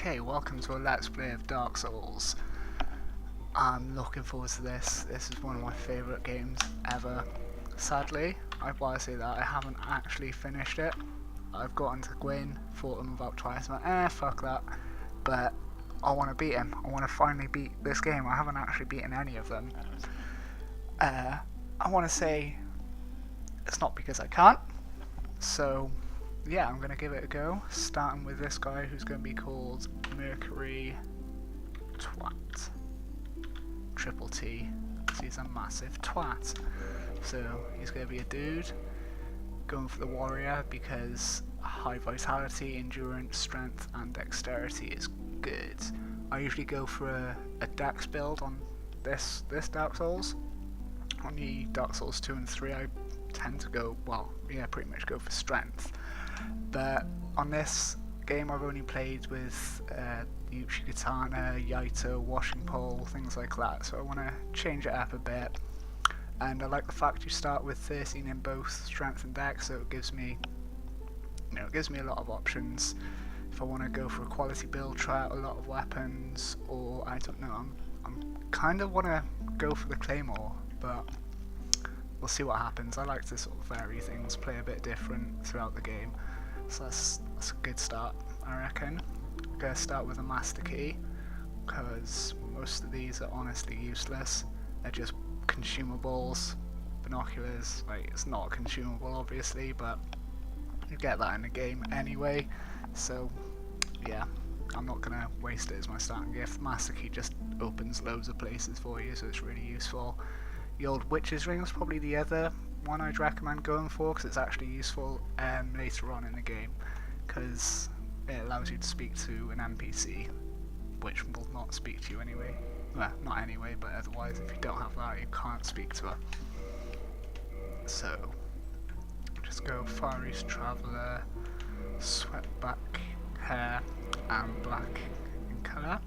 Okay, welcome to a Let's Play of Dark Souls. I'm looking forward to this. This is one of my favourite games ever. Sadly, I say that, I haven't actually finished it. I've gotten to Gwyn, fought him about twice, and fuck that. But I want to beat him. I want to finally beat this game. I haven't actually beaten any of them. I want to say it's not because I can't. So yeah, I'm going to give it a go, starting with this guy who's going to be called MercuryWinterHD. Triple T, because he's a massive twat. So he's going to be a dude, going for the warrior because high vitality, endurance, strength and dexterity is good. I usually go for a dex build on this Dark Souls. On the Dark Souls 2 and 3 I tend to go, pretty much go for strength. But on this game I've only played with Uchi-Katana, Yaito, Washing Pole, things like that, so I want to change it up a bit. And I like the fact you start with 13 in both strength and dex, so it gives me a lot of options. If I want to go for a quality build, try out a lot of weapons, or I don't know, I'm kind of want to go for the claymore, but we'll see what happens. I like to sort of vary things, play a bit different throughout the game. So that's a good start, I reckon. I'm going to start with a master key, because most of these are honestly useless. They're just consumables. Binoculars, it's not consumable obviously, but you get that in the game anyway. So yeah, I'm not going to waste it as my starting gift. Master key just opens loads of places for you, so it's really useful. The old witch's ring is probably the other one I'd recommend going for, because it's actually useful later on in the game, because it allows you to speak to an NPC, which will not speak to you anyway. Well, not anyway, but otherwise if you don't have that you can't speak to her. So just go Far East Traveller, swept-back hair and black in colour.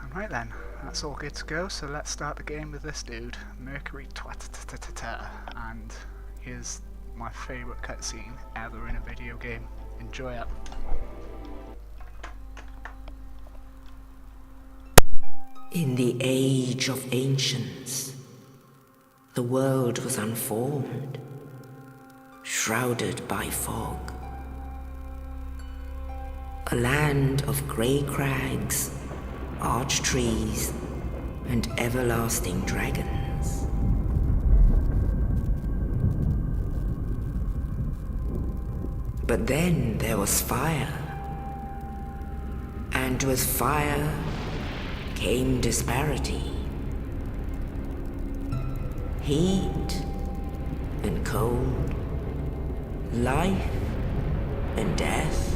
And right then, that's all good to go, so let's start the game with this dude, MercuryWinterHD, and here's my favourite cutscene ever in a video game. Enjoy it. In the age of ancients, the world was unformed, shrouded by fog. A land of grey crags, arch trees, and everlasting dragons. But then there was fire, and with fire came disparity. Heat and cold, life and death,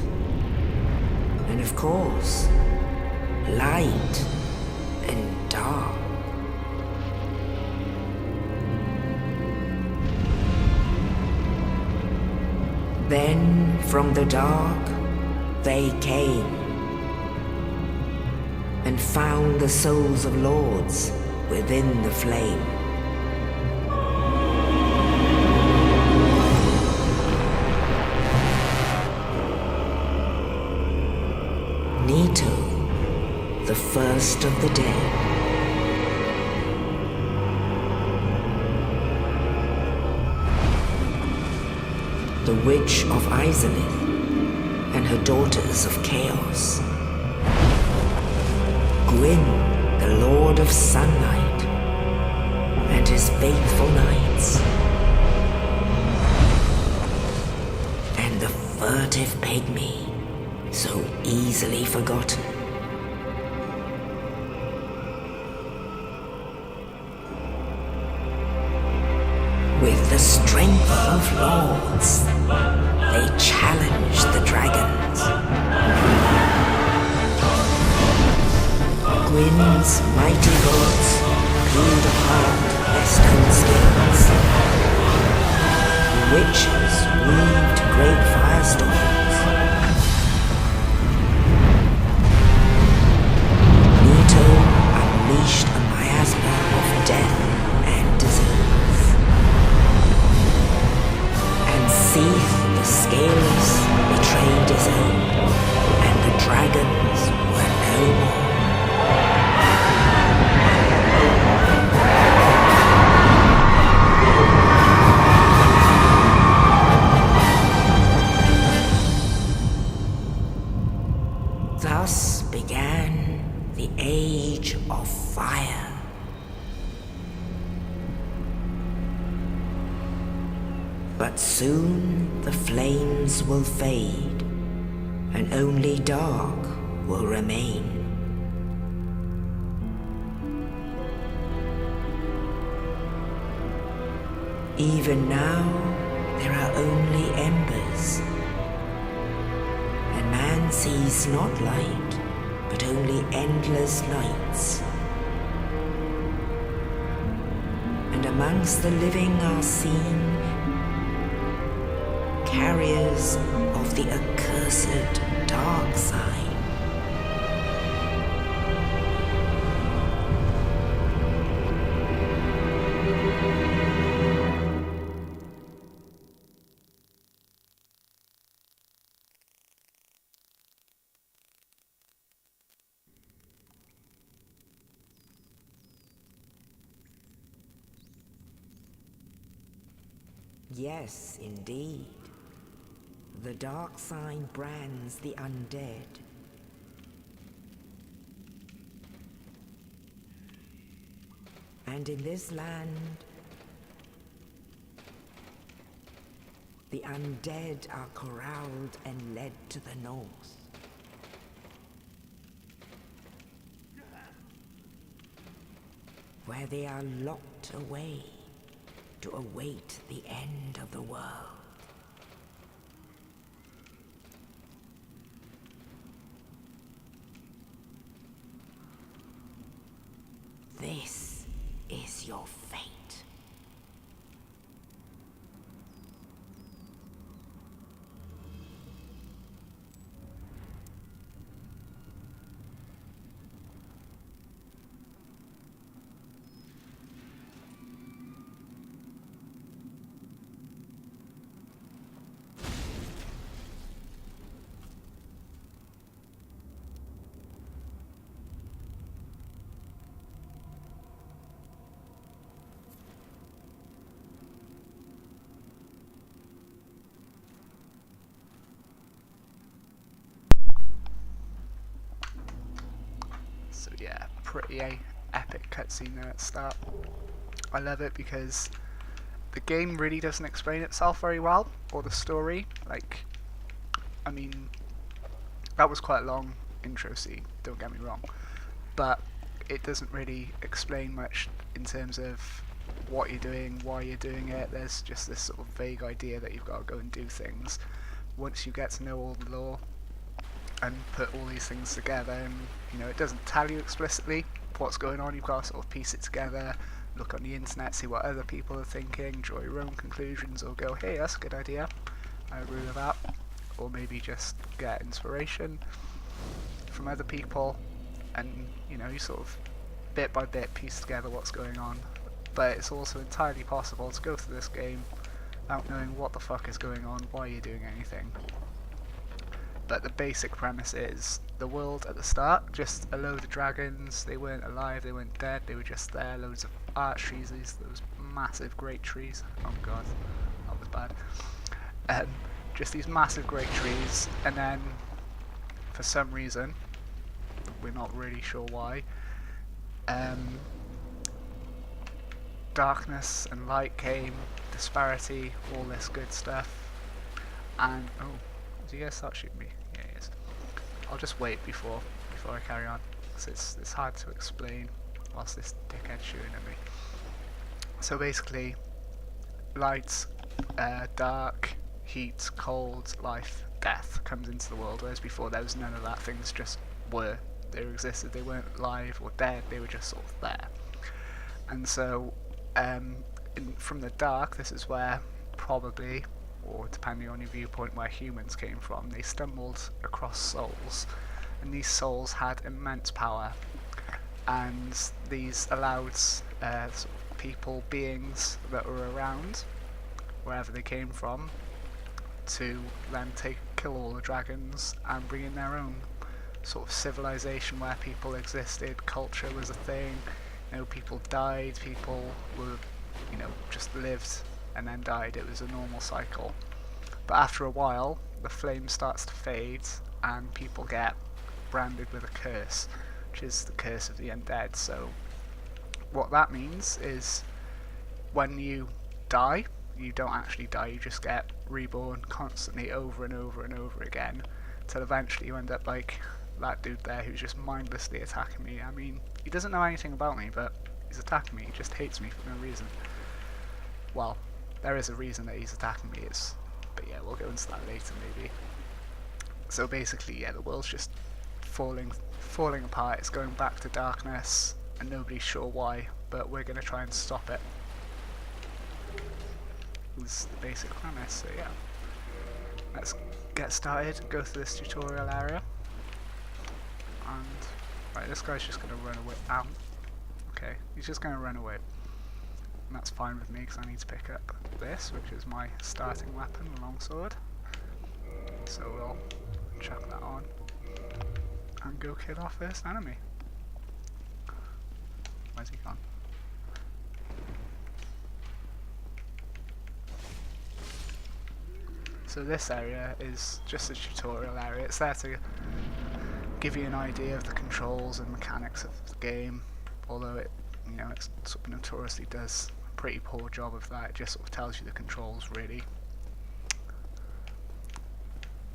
and of course, light and dark. Then from the dark they came and found the souls of lords within the flame. Nito, the first of the dead. The Witch of Izalith and her daughters of Chaos. Gwyn, the Lord of Sunlight, and his faithful knights. And the furtive pygmy, so easily forgotten. With the strength of lords, they challenged the dragons. Gwyn's mighty gods peeled apart their stone skins. The witches weaved great firestorms. Nito unleashed a miasma of death and disease. And Seath, the scaleless, betrayed his own, and the dragon Thus began the Age of Fire. But soon the flames will fade, and only dark will remain. Even now, there are only embers, and man sees not light, but only endless nights. And amongst the living are seen carriers of the accursed dark side. Yes, indeed. The dark sign brands the undead. And in this land, the undead are corralled and led to the north. Where they are locked away to await the end of the world. This is your fate. So yeah, pretty epic cutscene there at the start. I love it because the game really doesn't explain itself very well, or the story. Like, I mean, that was quite a long intro scene, don't get me wrong, but it doesn't really explain much in terms of what you're doing, why you're doing it. There's just this sort of vague idea that you've got to go and do things. Once you get to know all the lore and put all these things together, and you know, it doesn't tell you explicitly what's going on, you've got to sort of piece it together, look on the internet, see what other people are thinking, draw your own conclusions, or go, hey, that's a good idea, I agree with that, or maybe just get inspiration from other people, and you know, you sort of bit by bit piece together what's going on. But it's also entirely possible to go through this game without knowing what the fuck is going on, why you're doing anything. But the basic premise is the world at the start, just a load of dragons. They weren't alive, they weren't dead, they were just there. Loads of arch trees, those massive great trees. Oh god, that was bad. Just these massive great trees, and then for some reason, we're not really sure why, darkness and light came, disparity, all this good stuff, and oh, did you guys start shooting me? Yeah, he is. I'll just wait before I carry on, because it's hard to explain whilst this dickhead's shooting at me. So basically, light, dark, heat, cold, life, death comes into the world, whereas before there was none of that. Things just were. They existed, they weren't alive or dead, they were just sort of there. And so, from the dark, this is where probably, or depending on your viewpoint, where humans came from. They stumbled across souls, and these souls had immense power, and these allowed sort of people, beings that were around wherever they came from, to then kill all the dragons and bring in their own sort of civilization where people existed, culture was a thing, you know, people died, people were, you know, just lived and then died. It was a normal cycle. But after a while, the flame starts to fade and people get branded with a curse, which is the curse of the undead. So what that means is when you die, you don't actually die, you just get reborn constantly over and over and over again, till eventually you end up like that dude there who's just mindlessly attacking me. I mean, he doesn't know anything about me, but he's attacking me, he just hates me for no reason. Well, there is a reason that he's attacking me, but yeah, we'll go into that later maybe. So basically, yeah, the world's just falling apart, it's going back to darkness, and nobody's sure why, but we're going to try and stop it. Was the basic premise, so yeah. Let's get started, go through this tutorial area. And, right, this guy's just going to run away. Ow. Okay, he's just going to run away. And that's fine with me because I need to pick up this, which is my starting weapon, the longsword. So we'll chuck that on and go kill our first enemy. Where's he gone? So this area is just a tutorial area. It's there to give you an idea of the controls and mechanics of the game, although it sort of notoriously does a pretty poor job of that. It just sort of tells you the controls really.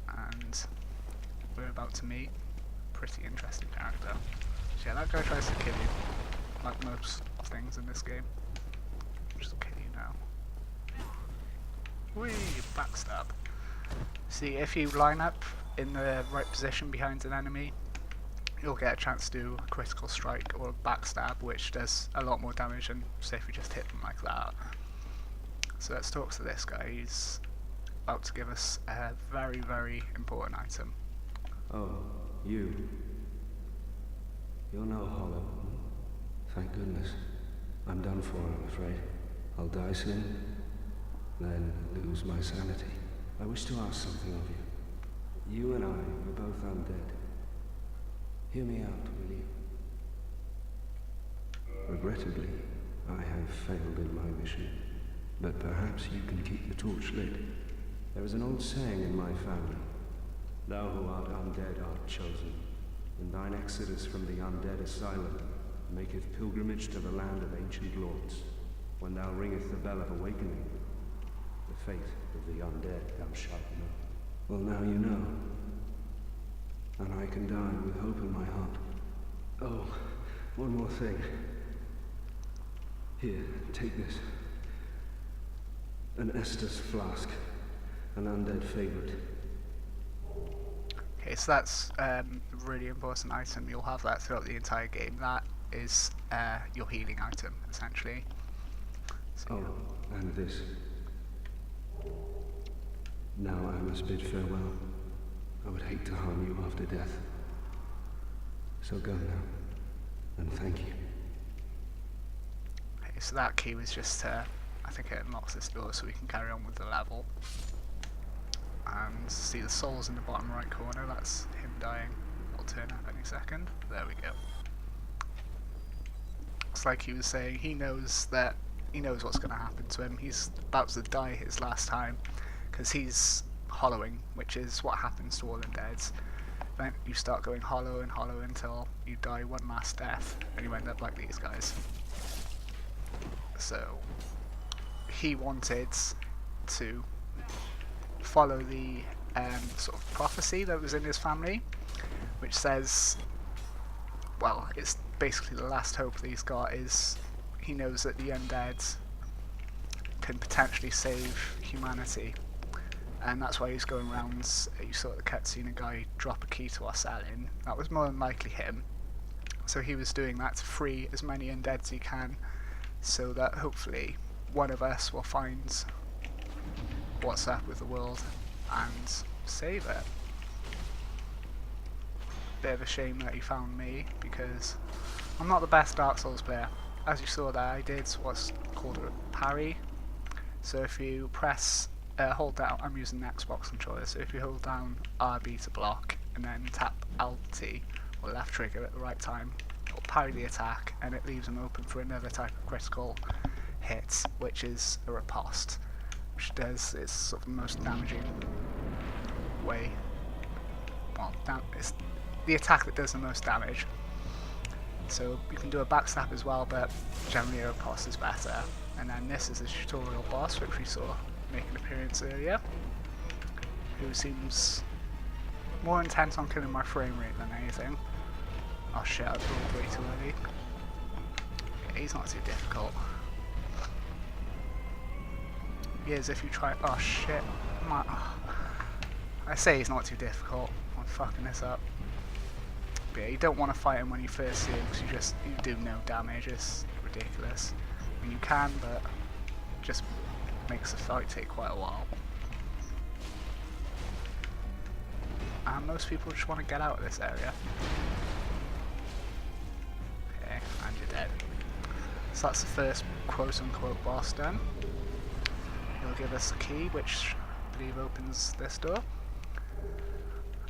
And we're about to meet a pretty interesting character. So yeah, that guy tries to kill you, like most things in this game. Just kill you now. Whee! Backstab. See, if you line up in the right position behind an enemy, you'll get a chance to do a critical strike or a backstab, which does a lot more damage than, say, if you just hit them like that. So let's talk to this guy. He's about to give us a very, very important item. Oh, you. You're no hollow. Thank goodness. I'm done for, I'm afraid. I'll die soon, then lose my sanity. I wish to ask something of you. You and I are both undead. Hear me out, will you? Regrettably, I have failed in my mission, but perhaps you can keep the torch lit. There is an old saying in my family: thou who art undead art chosen, and thine exodus from the Undead Asylum maketh pilgrimage to the land of ancient lords. When thou ringest the bell of awakening, the fate of the undead thou shalt know. Well, now you know, and I can die with hope in my heart. Oh, one more thing. Here, take this. An Estus flask, an undead favorite. Okay, so that's a really important item. You'll have that throughout the entire game. That is your healing item, essentially. So, oh, and this. Now I must bid farewell. I would hate to harm you after death. So go now, and thank you. Okay, so that key was just I think it unlocks this door so we can carry on with the level. And see the souls in the bottom right corner, that's him dying. It'll turn up any second. There we go. It's like he was saying, he knows what's going to happen to him. He's about to die his last time, because he's hollowing, which is what happens to all undeads. Then you start going hollow and hollow until you die one last death, and you end up like these guys. So he wanted to follow the sort of prophecy that was in his family, which says, well, it's basically the last hope that he's got is he knows that the undead can potentially save humanity, and that's why he's going around. You saw at the cutscene a guy drop a key to our cell in. That was more than likely him. So he was doing that to free as many undead as he can, so that hopefully one of us will find what's up with the world and save it. Bit of a shame that he found me, because I'm not the best Dark Souls player. As you saw there, I did what's called a parry. So if you press, hold down, I'm using the Xbox controller, so if you hold down RB to block and then tap LT or left trigger at the right time, it'll parry the attack and it leaves them open for another type of critical hit, which is a riposte, which does its sort of most damaging way well, it's the attack that does the most damage. So you can do a backstab as well, but generally a riposte is better. And then this is a tutorial boss, which we saw make an appearance earlier, who seems more intent on killing my frame rate than anything. Oh shit, I rolled way too early. Yeah, he's not too difficult. He is if you try. Oh shit. I say he's not too difficult. I'm fucking this up. But yeah, you don't want to fight him when you first see him because you do no damage. It's ridiculous. I mean, you can, but it just makes the fight take quite a while. And most people just want to get out of this area. Okay, and you're dead. So that's the first quote-unquote boss done. He'll give us a key, which I believe opens this door.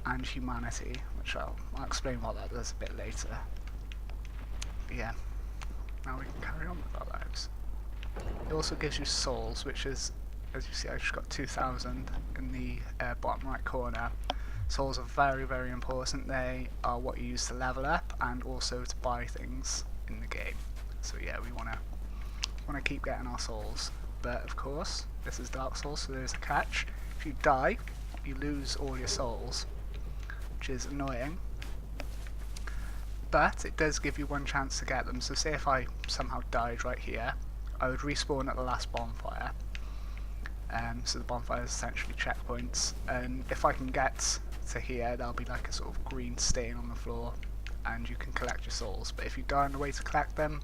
And humanity, which I'll explain what that does a bit later. But yeah, now we can carry on with our lives. It also gives you souls, which is, as you see, I just got 2,000 in the bottom right corner. Souls are very, very important. They are what you use to level up and also to buy things in the game. So yeah, we want to keep getting our souls. But of course, this is Dark Souls, so there's a catch. If you die, you lose all your souls, which is annoying. But it does give you one chance to get them. So say if I somehow died right here, I would respawn at the last bonfire. So the bonfire is essentially checkpoints, and if I can get to here, there'll be like a sort of green stain on the floor, and you can collect your souls. But if you die on the way to collect them,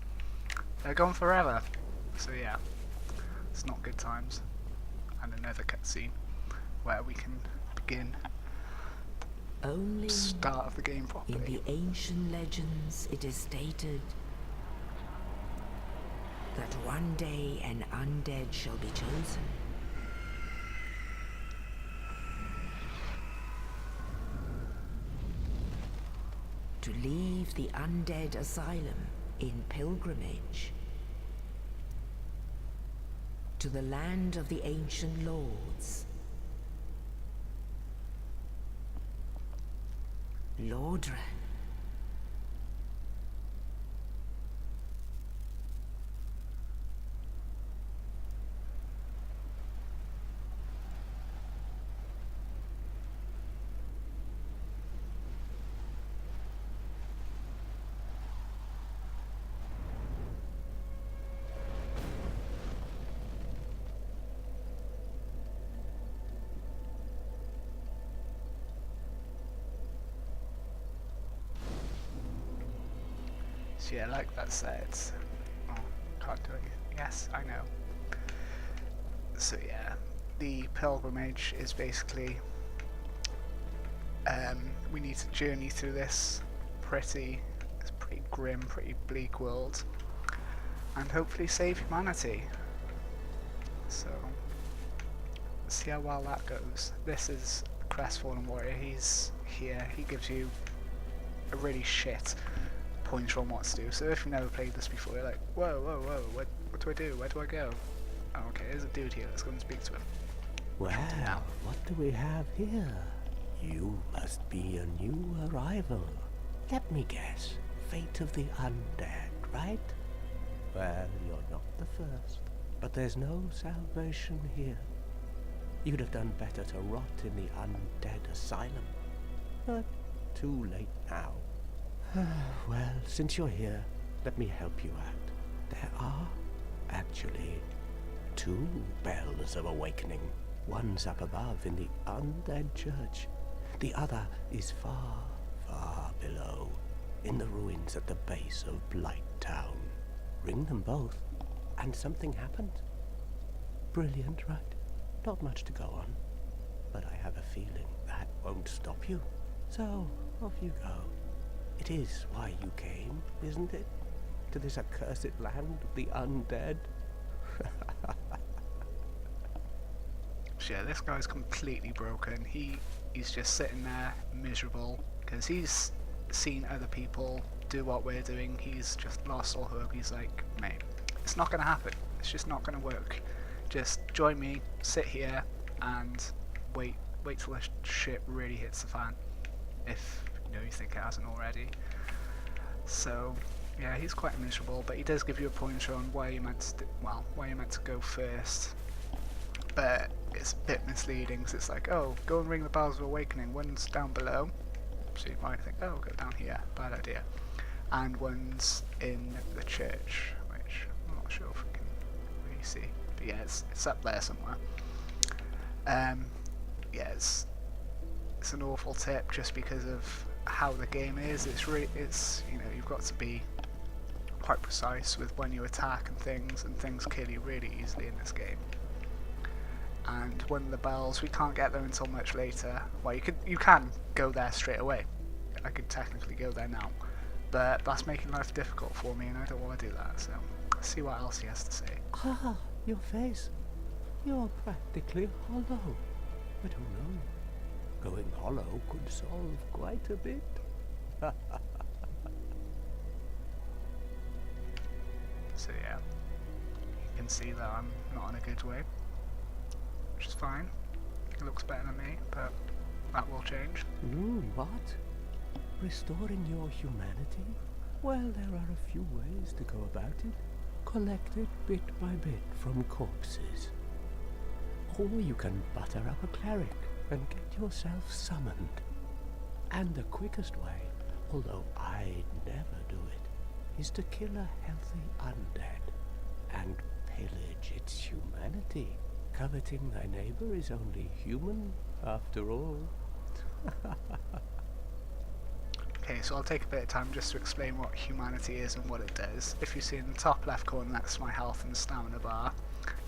they're gone forever. So yeah, it's not good times. And another cutscene where we can begin Only start of the game in properly. the ancient legends it is stated that one day an undead shall be chosen. To leave the Undead Asylum in pilgrimage to the land of the ancient lords. Lordran. So yeah, like that said, oh, can't do it. Yes, I know. So yeah, the pilgrimage is basically we need to journey through this pretty grim, pretty bleak world, and hopefully save humanity. So let's see how well that goes. This is Crestfallen Warrior. He's here. He gives you a really shit pointer on what to do. So if you've never played this before, you're like, whoa, what do I do? Where do I go? Oh, okay, there's a dude here. Let's go and speak to him. Well, what do we have here? You must be a new arrival. Let me guess. Fate of the undead, right? Well, you're not the first. But there's no salvation here. You'd have done better to rot in the Undead Asylum. But too late now. Well, since you're here, let me help you out. There are, actually, 2 bells of awakening. One's up above in the Undead Church. The other is far, far below, in the ruins at the base of Blight Town. Ring them both, and something happens. Brilliant, right? Not much to go on, but I have a feeling that won't stop you. So, off you go. It is why you came, isn't it? To this accursed land of the undead? So yeah, this guy's completely broken. He's just sitting there miserable because he's seen other people do what we're doing. He's just lost all hope. He's like, mate, it's not going to happen. It's just not going to work. Just join me, sit here, and wait till the shit really hits the fan. if you think it hasn't already. So yeah, he's quite miserable, but he does give you a pointer on where you're meant to go first. But it's a bit misleading, because it's like, oh, go and ring the bells of awakening, one's down below, so you might think, oh, go down here, bad idea. And one's in the church, which I'm not sure if we can really see, but yeah, it's up there somewhere. Yeah, it's an awful tip just because of how the game is. It's you've got to be quite precise with when you attack and things kill you really easily in this game. And one of the bells, we can't get there until much later. Well, you can go there straight away. I could technically go there now, but that's making life difficult for me, and I don't want to do that. So let's see what else he has to say. Ah, your face. You're practically hollow. But who knows? Going hollow could solve quite a bit. So yeah, you can see that I'm not in a good way, which is fine. He looks better than me, but that will change. What? Restoring your humanity? Well, there are a few ways to go about it. Collect it bit by bit from corpses. Or you can butter up a cleric and get yourself summoned. And the quickest way, although I'd never do it, is to kill a healthy undead and pillage its humanity. Coveting thy neighbor is only human, after all. Okay, so I'll take a bit of time just to explain what humanity is and what it does. If you see in the top left corner, that's my health and stamina bar.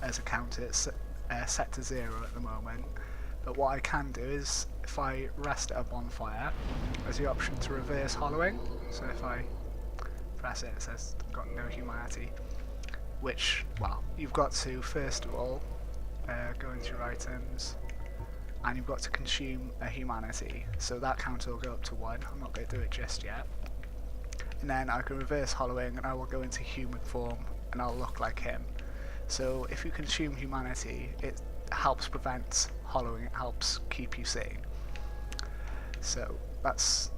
As a counter, it's set to 0 at the moment. But what I can do is, if I rest at a bonfire, there's the option to reverse hollowing. So if I press it, it says got no humanity. Which, well, you've got to, first of all, go into your items, and you've got to consume a humanity. So that counter will go up to 1. I'm not going to do it just yet. And then I can reverse hollowing, and I will go into human form, and I'll look like him. So if you consume humanity, it helps prevent hollowing, it helps keep you sane. So that's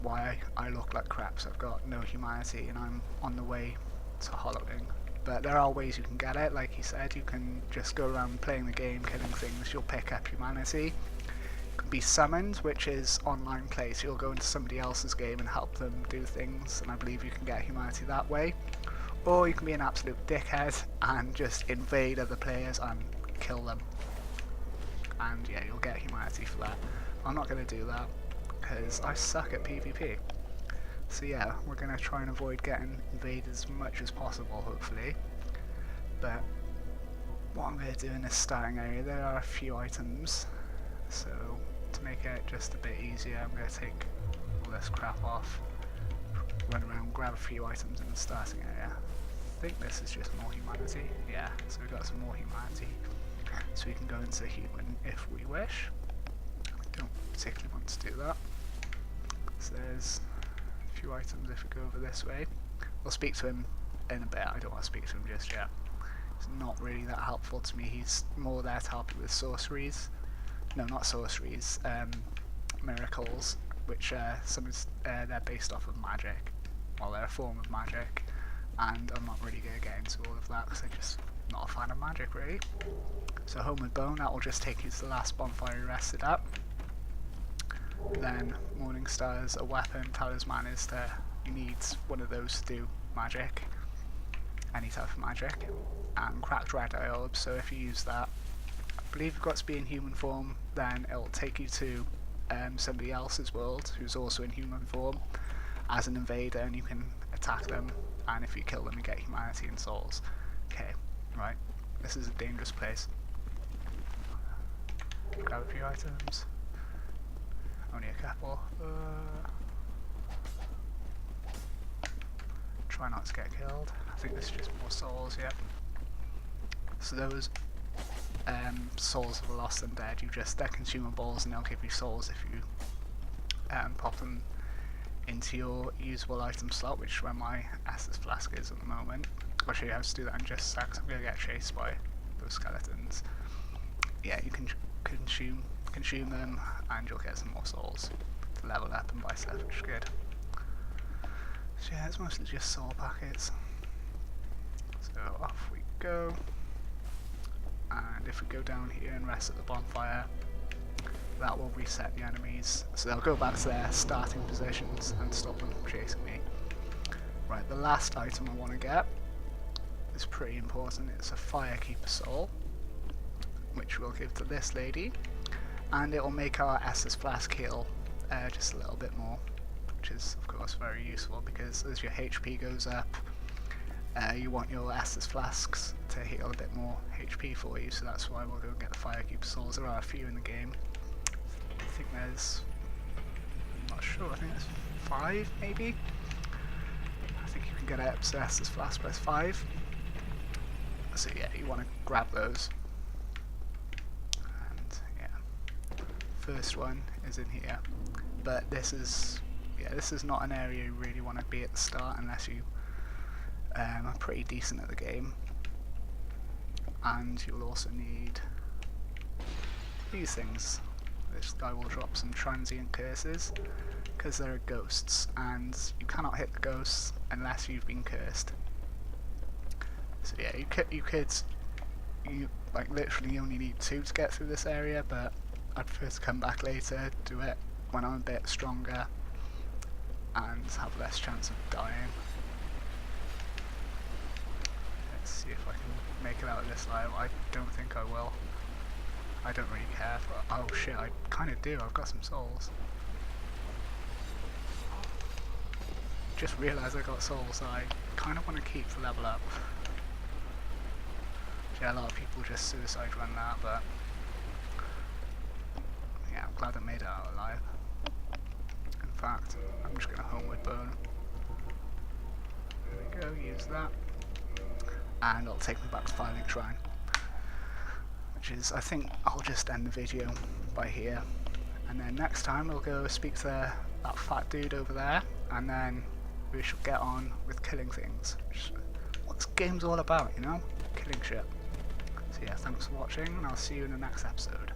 why I look like crap. So I've got no humanity and I'm on the way to hollowing. But there are ways you can get it, like he said. You can just go around playing the game, killing things, you'll pick up humanity. You can be summoned, which is online play, so you'll go into somebody else's game and help them do things, and I believe you can get humanity that way. Or you can be an absolute dickhead and just invade other players and kill them. And yeah, you'll get humanity for that. I'm not going to do that, because I suck at PvP. So yeah, we're going to try and avoid getting invaded as much as possible, hopefully. But what I'm going to do in this starting area, there are a few items. So to make it just a bit easier, I'm going to take all this crap off, run around, grab a few items in the starting area. I think this is just more humanity. Yeah, so we've got some more humanity. So we can go into human if we wish. I don't particularly want to do that. So there's a few items if we go over this way. We'll speak to him in a bit. I don't want to speak to him just yet. He's not really that helpful to me. He's more there to help you with sorceries. No, not sorceries. Miracles, which they're based off of magic. Well, they're a form of magic. And I'm not really going to get into all of that because I'm just not a fan of magic, really. So Homeward Bone, that will just take you to the last bonfire you rested at. Then Morning Star is a weapon, Talisman is you need one of those to do magic, any type of magic. And Cracked Red Eye Orb, so if you use that, I believe you've got to be in human form, then it'll take you to somebody else's world who's also in human form as an invader, and you can attack them, and if you kill them you get humanity and souls. Okay, right, this is a dangerous place. Grab a few items. Only a couple. Try not to get killed. I think this is just more souls, yep. So those souls of the lost and dead, they're consumables and they'll give you souls if you pop them into your usable item slot, which is where my Estus Flask is at the moment. I'll show you how to do that in just a sec, 'cause I'm going to get chased by those skeletons. Yeah, you can consume them and you'll get some more souls. level up and buy stuff, which is good. So yeah, it's mostly just soul packets. So off we go. And if we go down here and rest at the bonfire, that will reset the enemies. So they'll go back to their starting positions and stop them from chasing me. Right, the last item I want to get is pretty important. It's a Firekeeper soul, which we'll give to this lady. And it will make our Estus Flask heal just a little bit more, which is of course very useful because as your HP goes up, you want your Estus Flasks to heal a bit more HP for you, so that's why we'll go get the Firekeeper souls. There are a few in the game. I think there's, I'm not sure, I think there's 5 maybe? I think you can get it up to Estus Flask plus 5. So yeah, you want to grab those. And yeah, first one is in here. But this is not an area you really want to be at the start unless you are pretty decent at the game. And you'll also need these things. This guy will drop some transient curses because there are ghosts, and you cannot hit the ghosts unless you've been cursed. So yeah, you like literally only need 2 to get through this area, but I'd prefer to come back later, do it when I'm a bit stronger and have less chance of dying. Let's see if I can make it out of this live. I don't think I will. I don't really care, but oh shit, I kind of do. I've got some souls. Just realised I got souls, so I kind of want to keep the level up. Yeah, a lot of people just suicide run that, but yeah, I'm glad I made it out alive. In fact, I'm just going to homeward bone. There we go, use that. And I'll take me back to Firelink Shrine. Which is, I think I'll just end the video by here. And then next time we'll go speak to that fat dude over there, and then we shall get on with killing things. Which is what this game's all about, you know? Killing shit. So yeah, thanks for watching, and I'll see you in the next episode.